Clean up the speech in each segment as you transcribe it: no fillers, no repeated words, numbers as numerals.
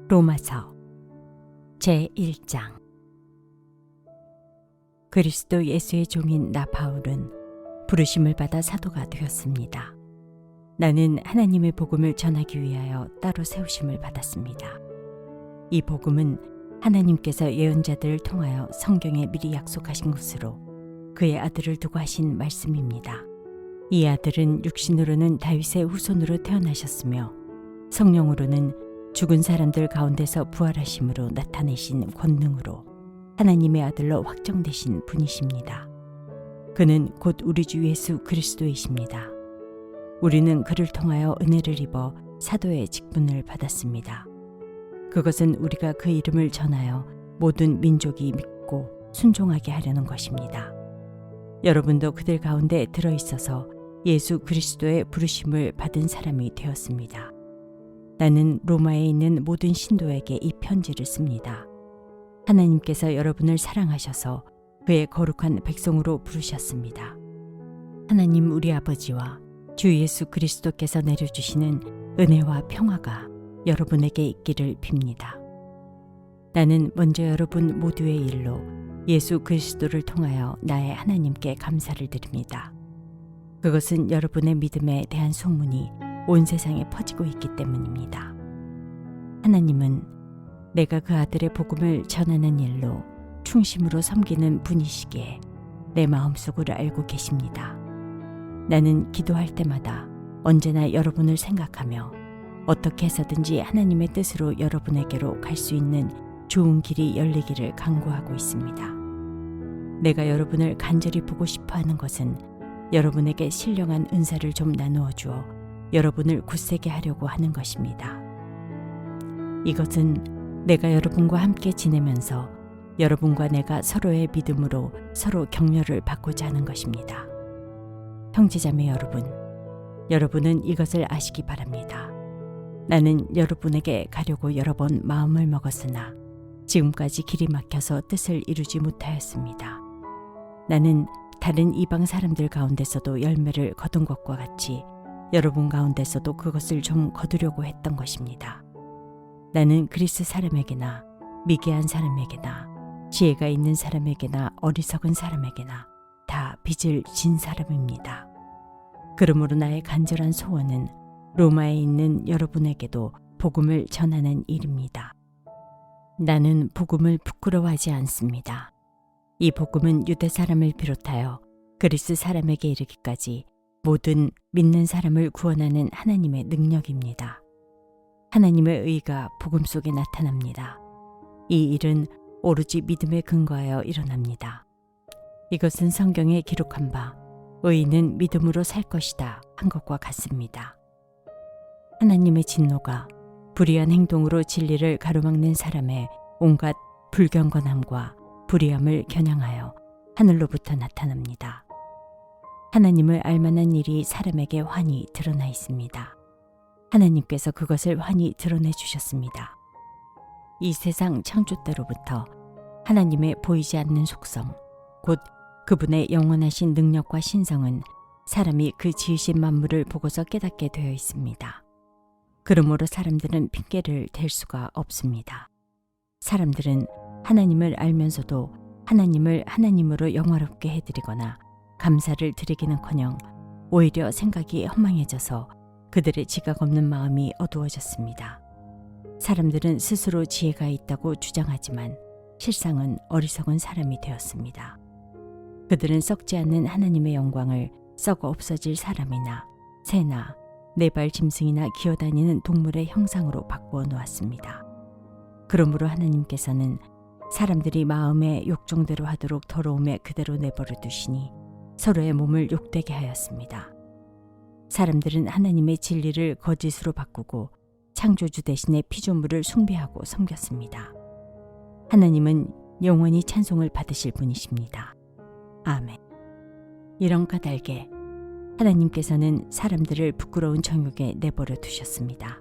로마서 제1장. 그리스도 예수의 종인 나 바울은 부르심을 받아 사도가 되었습니다. 나는 하나님의 복음을 전하기 위하여 따로 세우심을 받았습니다. 이 복음은 하나님께서 예언자들을 통하여 성경에 미리 약속하신 것으로 그의 아들을 두고 하신 말씀입니다. 이 아들은 육신으로는 다윗의 후손으로 태어나셨으며 성령으로는 죽은 사람들 가운데서 부활하심으로 나타내신 권능으로 하나님의 아들로 확정되신 분이십니다. 그는 곧 우리 주 예수 그리스도이십니다. 우리는 그를 통하여 은혜를 입어 사도의 직분을 받았습니다. 그것은 우리가 그 이름을 전하여 모든 민족이 믿고 순종하게 하려는 것입니다. 여러분도 그들 가운데 들어있어서 예수 그리스도의 부르심을 받은 사람이 되었습니다. 나는 로마에 있는 모든 신도에게 이 편지를 씁니다. 하나님께서 여러분을 사랑하셔서 그의 거룩한 백성으로 부르셨습니다. 하나님 우리 아버지와 주 예수 그리스도께서 내려주시는 은혜와 평화가 여러분에게 있기를 빕니다. 나는 먼저 여러분 모두의 일로 예수 그리스도를 통하여 나의 하나님께 감사를 드립니다. 그것은 여러분의 믿음에 대한 소문이 온 세상에 퍼지고 있기 때문입니다. 하나님은 내가 그 아들의 복음을 전하는 일로 충심으로 섬기는 분이시기에 내 마음속을 알고 계십니다. 나는 기도할 때마다 언제나 여러분을 생각하며 어떻게 해서든지 하나님의 뜻으로 여러분에게로 갈 수 있는 좋은 길이 열리기를 간구하고 있습니다. 내가 여러분을 간절히 보고 싶어 하는 것은 여러분에게 신령한 은사를 좀 나누어 주어 여러분을 굳세게 하려고 하는 것입니다. 이것은 내가 여러분과 함께 지내면서 여러분과 내가 서로의 믿음으로 서로 격려를 받고자 하는 것입니다. 형제자매 여러분, 여러분은 이것을 아시기 바랍니다. 나는 여러분에게 가려고 여러 번 마음을 먹었으나 지금까지 길이 막혀서 뜻을 이루지 못하였습니다. 나는 다른 이방 사람들 가운데서도 열매를 거둔 것과 같이 여러분 가운데서도 그것을 좀 거두려고 했던 것입니다. 나는 그리스 사람에게나 미개한 사람에게나 지혜가 있는 사람에게나 어리석은 사람에게나 다 빚을 진 사람입니다. 그러므로 나의 간절한 소원은 로마에 있는 여러분에게도 복음을 전하는 일입니다. 나는 복음을 부끄러워하지 않습니다. 이 복음은 유대 사람을 비롯하여 그리스 사람에게 이르기까지 모든 믿는 사람을 구원하는 하나님의 능력입니다. 하나님의 의가 복음 속에 나타납니다. 이 일은 오로지 믿음에 근거하여 일어납니다. 이것은 성경에 기록한 바 의인은 믿음으로 살 것이다 한 것과 같습니다. 하나님의 진노가 불의한 행동으로 진리를 가로막는 사람의 온갖 불경건함과 불의함을 겨냥하여 하늘로부터 나타납니다. 하나님을 알만한 일이 사람에게 환히 드러나 있습니다. 하나님께서 그것을 환히 드러내 주셨습니다. 이 세상 창조 때로부터 하나님의 보이지 않는 속성, 곧 그분의 영원하신 능력과 신성은 사람이 그 지으신 만물을 보고서 깨닫게 되어 있습니다. 그러므로 사람들은 핑계를 댈 수가 없습니다. 사람들은 하나님을 알면서도 하나님을 하나님으로 영화롭게 해드리거나 감사를 드리기는커녕 오히려 생각이 허망해져서 그들의 지각 없는 마음이 어두워졌습니다. 사람들은 스스로 지혜가 있다고 주장하지만 실상은 어리석은 사람이 되었습니다. 그들은 썩지 않는 하나님의 영광을 썩어 없어질 사람이나 새나 네 발 짐승이나 기어다니는 동물의 형상으로 바꾸어 놓았습니다. 그러므로 하나님께서는 사람들이 마음의 욕정대로 하도록 더러움에 그대로 내버려 두시니 서로의 몸을 욕되게 하였습니다. 사람들은 하나님의 진리를 거짓으로 바꾸고 창조주 대신에 피조물을 숭배하고 섬겼습니다. 하나님은 영원히 찬송을 받으실 분이십니다. 아멘. 이런 까닭에 하나님께서는 사람들을 부끄러운 정욕에 내버려 두셨습니다.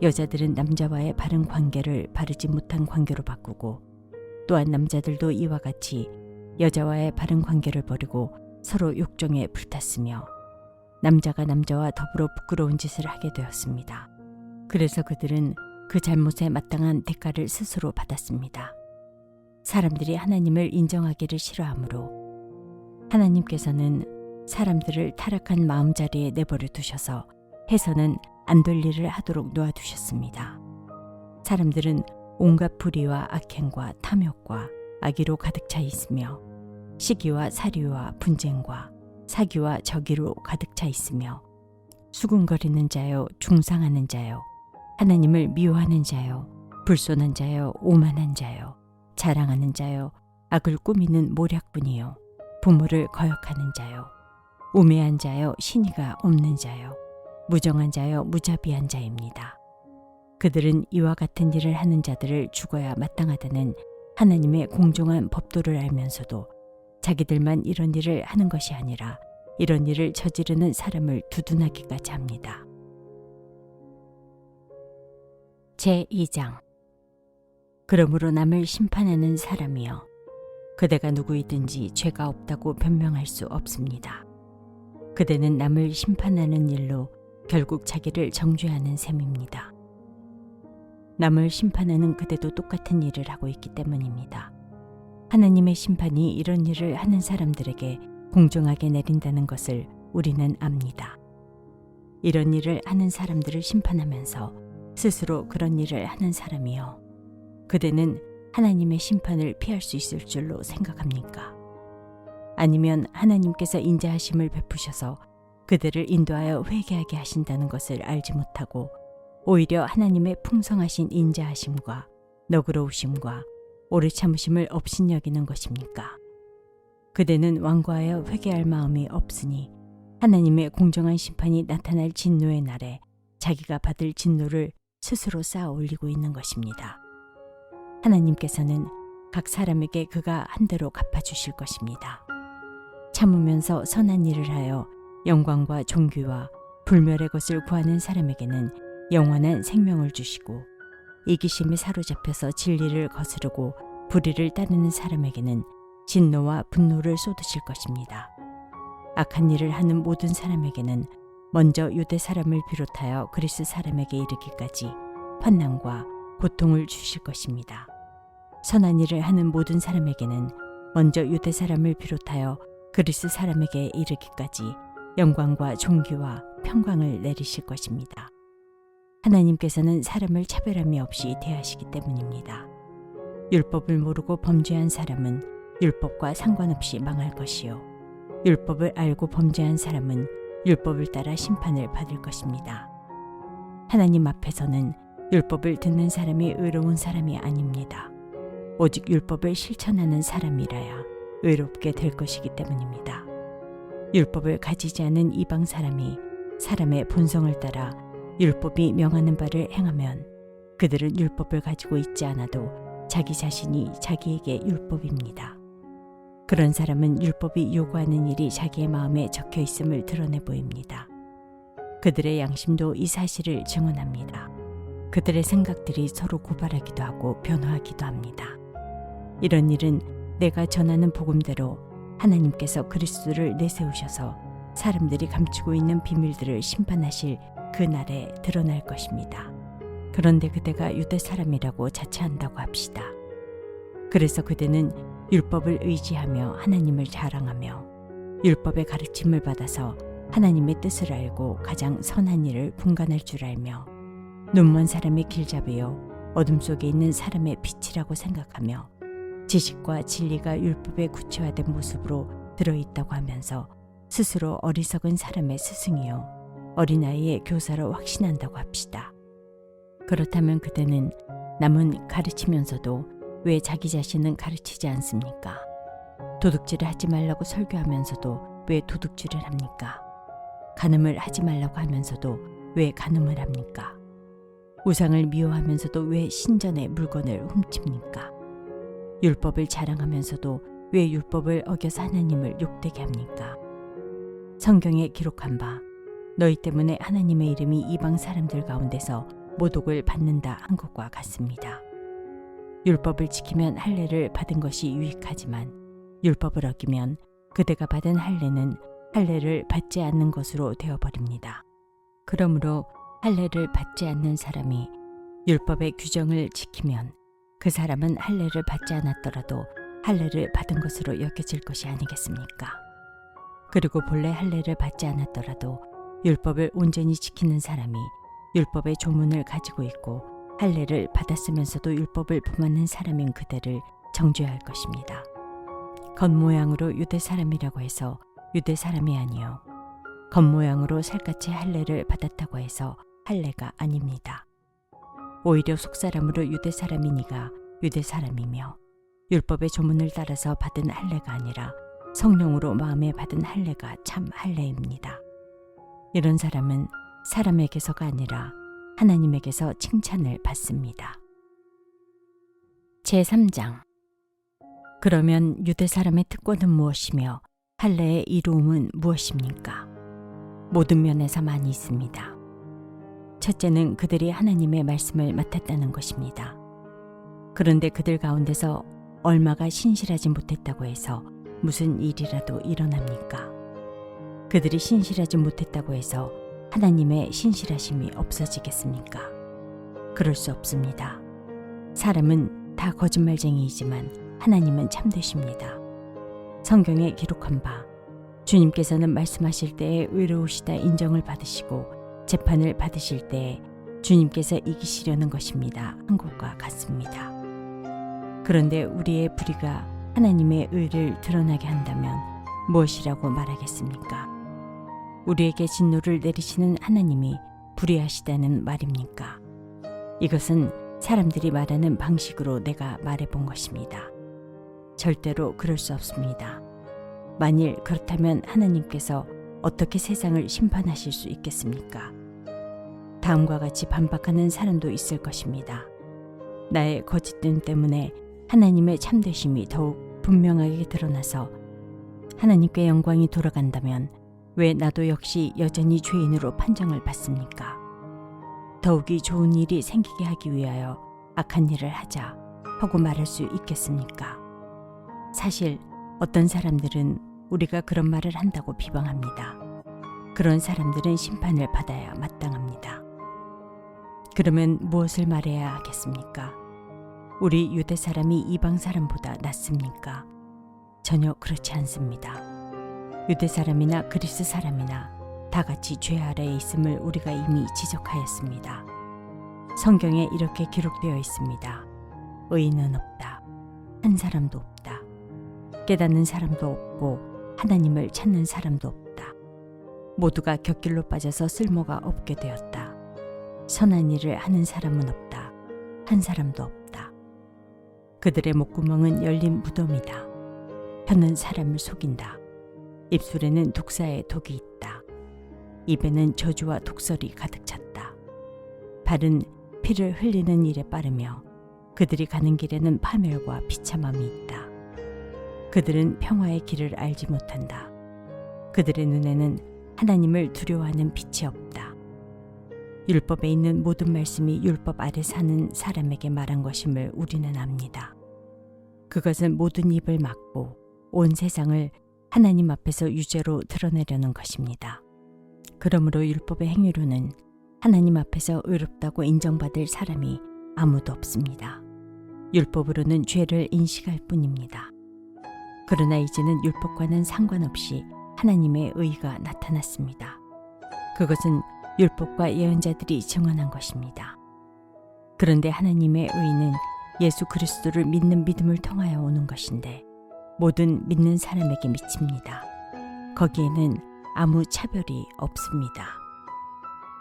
여자들은 남자와의 바른 관계를 바르지 못한 관계로 바꾸고 또한 남자들도 이와 같이 여자와의 바른 관계를 버리고 서로 욕정에 불탔으며 남자가 남자와 더불어 부끄러운 짓을 하게 되었습니다. 그래서 그들은 그 잘못에 마땅한 대가를 스스로 받았습니다. 사람들이 하나님을 인정하기를 싫어하므로 하나님께서는 사람들을 타락한 마음자리에 내버려 두셔서 해서는 안 될 일을 하도록 놓아두셨습니다. 사람들은 온갖 불의와 악행과 탐욕과 악의로 가득 차 있으며 시기와 사리와 분쟁과 사기와 저기로 가득 차 있으며 수군거리는 자요, 중상하는 자요, 하나님을 미워하는 자요, 불손한 자요, 오만한 자요, 자랑하는 자요, 악을 꾸미는 모략꾼이요, 부모를 거역하는 자요, 우매한 자요, 신의가 없는 자요, 무정한 자요, 무자비한 자입니다. 그들은 이와 같은 일을 하는 자들을 죽어야 마땅하다는 하나님의 공정한 법도를 알면서도 자기들만 이런 일을 하는 것이 아니라 이런 일을 저지르는 사람을 두둔하기까지 합니다. 제2장. 그러므로 남을 심판하는 사람이여, 그대가 누구이든지 죄가 없다고 변명할 수 없습니다. 그대는 남을 심판하는 일로 결국 자기를 정죄하는 셈입니다. 남을 심판하는 그대도 똑같은 일을 하고 있기 때문입니다. 하나님의 심판이 이런 일을 하는 사람들에게 공정하게 내린다는 것을 우리는 압니다. 이런 일을 하는 사람들을 심판하면서 스스로 그런 일을 하는 사람이요, 그대는 하나님의 심판을 피할 수 있을 줄로 생각합니까? 아니면 하나님께서 인자하심을 베푸셔서 그들을 인도하여 회개하게 하신다는 것을 알지 못하고 오히려 하나님의 풍성하신 인자하심과 너그러우심과 오래 참으심을 업신여기는 것입니까? 그대는 완고하여 회개할 마음이 없으니 하나님의 공정한 심판이 나타날 진노의 날에 자기가 받을 진노를 스스로 쌓아 올리고 있는 것입니다. 하나님께서는 각 사람에게 그가 한 대로 갚아주실 것입니다. 참으면서 선한 일을 하여 영광과 존귀와 불멸의 것을 구하는 사람에게는 영원한 생명을 주시고, 이기심에 사로잡혀서 진리를 거스르고 불의를 따르는 사람에게는 진노와 분노를 쏟으실 것입니다. 악한 일을 하는 모든 사람에게는 먼저 유대 사람을 비롯하여 그리스 사람에게 이르기까지 환난과 고통을 주실 것입니다. 선한 일을 하는 모든 사람에게는 먼저 유대 사람을 비롯하여 그리스 사람에게 이르기까지 영광과 존귀와 평강을 내리실 것입니다. 하나님께서는 사람을 차별함이 없이 대하시기 때문입니다. 율법을 모르고 범죄한 사람은 율법과 상관없이 망할 것이요, 율법을 알고 범죄한 사람은 율법을 따라 심판을 받을 것입니다. 하나님 앞에서는 율법을 듣는 사람이 의로운 사람이 아닙니다. 오직 율법을 실천하는 사람이라야 의롭게 될 것이기 때문입니다. 율법을 가지지 않은 이방 사람이 사람의 본성을 따라 율법이 명하는 바를 행하면 그들은 율법을 가지고 있지 않아도 자기 자신이 자기에게 율법입니다. 그런 사람은 율법이 요구하는 일이 자기의 마음에 적혀 있음을 드러내 보입니다. 그들의 양심도 이 사실을 증언합니다. 그들의 생각들이 서로 고발하기도 하고 변화하기도 합니다. 이런 일은 내가 전하는 복음대로 하나님께서 그리스도를 내세우셔서 사람들이 감추고 있는 비밀들을 심판하실 그 날에 드러날 것입니다. 그런데 그대가 유대 사람이라고 자처한다고 합시다. 그래서 그대는 율법을 의지하며 하나님을 자랑하며 율법의 가르침을 받아서 하나님의 뜻을 알고 가장 선한 일을 분간할 줄 알며 눈먼 사람의 길잡이요 어둠 속에 있는 사람의 빛이라고 생각하며 지식과 진리가 율법에 구체화된 모습으로 들어있다고 하면서 스스로 어리석은 사람의 스승이요 어린아이의 교사로 확신한다고 합시다. 그렇다면 그대는 남은 가르치면서도 왜 자기 자신은 가르치지 않습니까? 도둑질을 하지 말라고 설교하면서도 왜 도둑질을 합니까? 간음을 하지 말라고 하면서도 왜 간음을 합니까? 우상을 미워하면서도 왜 신전의 물건을 훔칩니까? 율법을 자랑하면서도 왜 율법을 어겨서 하나님을 욕되게 합니까? 성경에 기록한 바 너희 때문에 하나님의 이름이 이방 사람들 가운데서 모독을 받는다 한 것과 같습니다. 율법을 지키면 할례를 받은 것이 유익하지만 율법을 어기면 그대가 받은 할례는 할례를 받지 않는 것으로 되어버립니다. 그러므로 할례를 받지 않는 사람이 율법의 규정을 지키면 그 사람은 할례를 받지 않았더라도 할례를 받은 것으로 여겨질 것이 아니겠습니까? 그리고 본래 할례를 받지 않았더라도 율법을 온전히 지키는 사람이 율법의 조문을 가지고 있고 할례를 받았으면서도 율법을 범하는 사람인 그대를 정죄할 것입니다. 겉모양으로 유대 사람이라고 해서 유대 사람이 아니요 겉모양으로 살갗의 할례를 받았다고 해서 할례가 아닙니다. 오히려 속사람으로 유대 사람이니가 유대 사람이며 율법의 조문을 따라서 받은 할례가 아니라 성령으로 마음에 받은 할례가 참 할례입니다. 이런 사람은 사람에게서가 아니라 하나님에게서 칭찬을 받습니다. 제3장. 그러면 유대 사람의 특권은 무엇이며 할례의 이루음은 무엇입니까? 모든 면에서 많이 있습니다. 첫째는 그들이 하나님의 말씀을 맡았다는 것입니다. 그런데 그들 가운데서 얼마가 신실하지 못했다고 해서 무슨 일이라도 일어납니까? 그들이 신실하지 못했다고 해서 하나님의 신실하심이 없어지겠습니까? 그럴 수 없습니다. 사람은 다 거짓말쟁이이지만 하나님은 참되십니다. 성경에 기록한 바 주님께서는 말씀하실 때에 의로우시다 인정을 받으시고 재판을 받으실 때에 주님께서 이기시려는 것입니다. 한 것과 같습니다. 그런데 우리의 불의가 하나님의 의를 드러나게 한다면 무엇이라고 말하겠습니까? 우리에게 진노를 내리시는 하나님이 불의하시다는 말입니까? 이것은 사람들이 말하는 방식으로 내가 말해본 것입니다. 절대로 그럴 수 없습니다. 만일 그렇다면 하나님께서 어떻게 세상을 심판하실 수 있겠습니까? 다음과 같이 반박하는 사람도 있을 것입니다. 나의 거짓됨 때문에 하나님의 참되심이 더욱 분명하게 드러나서 하나님께 영광이 돌아간다면 왜 나도 역시 여전히 죄인으로 판정을 받습니까? 더욱이 좋은 일이 생기게 하기 위하여 악한 일을 하자 하고 말할 수 있겠습니까? 사실 어떤 사람들은 우리가 그런 말을 한다고 비방합니다. 그런 사람들은 심판을 받아야 마땅합니다. 그러면 무엇을 말해야 하겠습니까? 우리 유대 사람이 이방 사람보다 낫습니까? 전혀 그렇지 않습니다. 유대 사람이나 그리스 사람이나 다 같이 죄 아래에 있음을 우리가 이미 지적하였습니다. 성경에 이렇게 기록되어 있습니다. 의인은 없다. 한 사람도 없다. 깨닫는 사람도 없고 하나님을 찾는 사람도 없다. 모두가 곁길로 빠져서 쓸모가 없게 되었다. 선한 일을 하는 사람은 없다. 한 사람도 없다. 그들의 목구멍은 열린 무덤이다. 혀는 사람을 속인다. 입술에는 독사의 독이 있다. 입에는 저주와 독설이 가득 찼다. 발은 피를 흘리는 일에 빠르며 그들이 가는 길에는 파멸과 비참함이 있다. 그들은 평화의 길을 알지 못한다. 그들의 눈에는 하나님을 두려워하는 빛이 없다. 율법에 있는 모든 말씀이 율법 아래 사는 사람에게 말한 것임을 우리는 압니다. 그것은 모든 입을 막고 온 세상을 하나님 앞에서 유죄로 드러내려는 것입니다. 그러므로 율법의 행위로는 하나님 앞에서 의롭다고 인정받을 사람이 아무도 없습니다. 율법으로는 죄를 인식할 뿐입니다. 그러나 이제는 율법과는 상관없이 하나님의 의가 나타났습니다. 그것은 율법과 예언자들이 증언한 것입니다. 그런데 하나님의 의는 예수 그리스도를 믿는 믿음을 통하여 오는 것인데 모든 믿는 사람에게 미칩니다. 거기에는 아무 차별이 없습니다.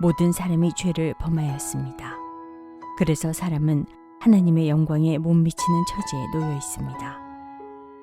모든 사람이 죄를 범하였습니다. 그래서 사람은 하나님의 영광에 못 미치는 처지에 놓여 있습니다.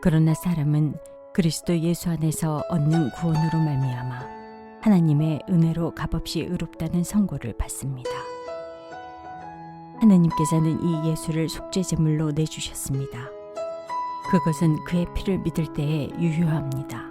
그러나 사람은 그리스도 예수 안에서 얻는 구원으로 말미암아 하나님의 은혜로 값없이 의롭다는 선고를 받습니다. 하나님께서는 이 예수를 속죄제물로 내주셨습니다. 그것은 그의 피를 믿을 때에 유효합니다.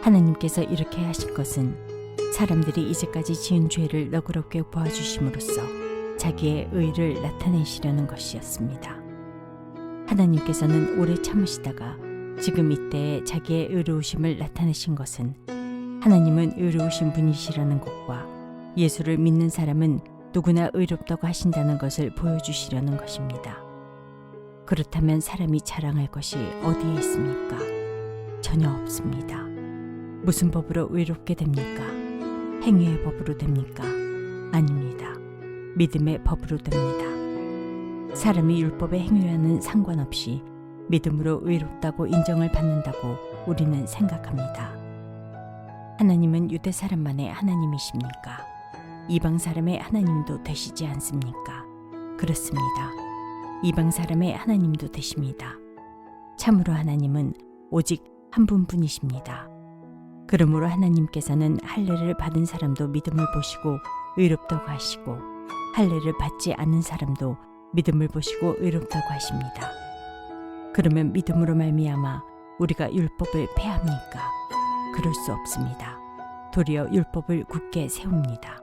하나님께서 이렇게 하신 것은 사람들이 이제까지 지은 죄를 너그럽게 보아주심으로써 자기의 의를 나타내시려는 것이었습니다. 하나님께서는 오래 참으시다가 지금 이때에 자기의 의로우심을 나타내신 것은 하나님은 의로우신 분이시라는 것과 예수를 믿는 사람은 누구나 의롭다고 하신다는 것을 보여주시려는 것입니다. 그렇다면 사람이 자랑할 것이 어디에 있습니까? 전혀 없습니다. 무슨 법으로 의롭게 됩니까? 행위의 법으로 됩니까? 아닙니다. 믿음의 법으로 됩니다. 사람이 율법의 행위와는 상관없이 믿음으로 의롭다고 인정을 받는다고 우리는 생각합니다. 하나님은 유대 사람만의 하나님이십니까? 이방 사람의 하나님도 되시지 않습니까? 그렇습니다. 이방 사람의 하나님도 되십니다. 참으로 하나님은 오직 한 분뿐이십니다. 그러므로 하나님께서는 할례를 받은 사람도 믿음을 보시고 의롭다고 하시고 할례를 받지 않는 사람도 믿음을 보시고 의롭다고 하십니다. 그러면 믿음으로 말미암아 우리가 율법을 폐합니까? 그럴 수 없습니다. 도리어 율법을 굳게 세웁니다.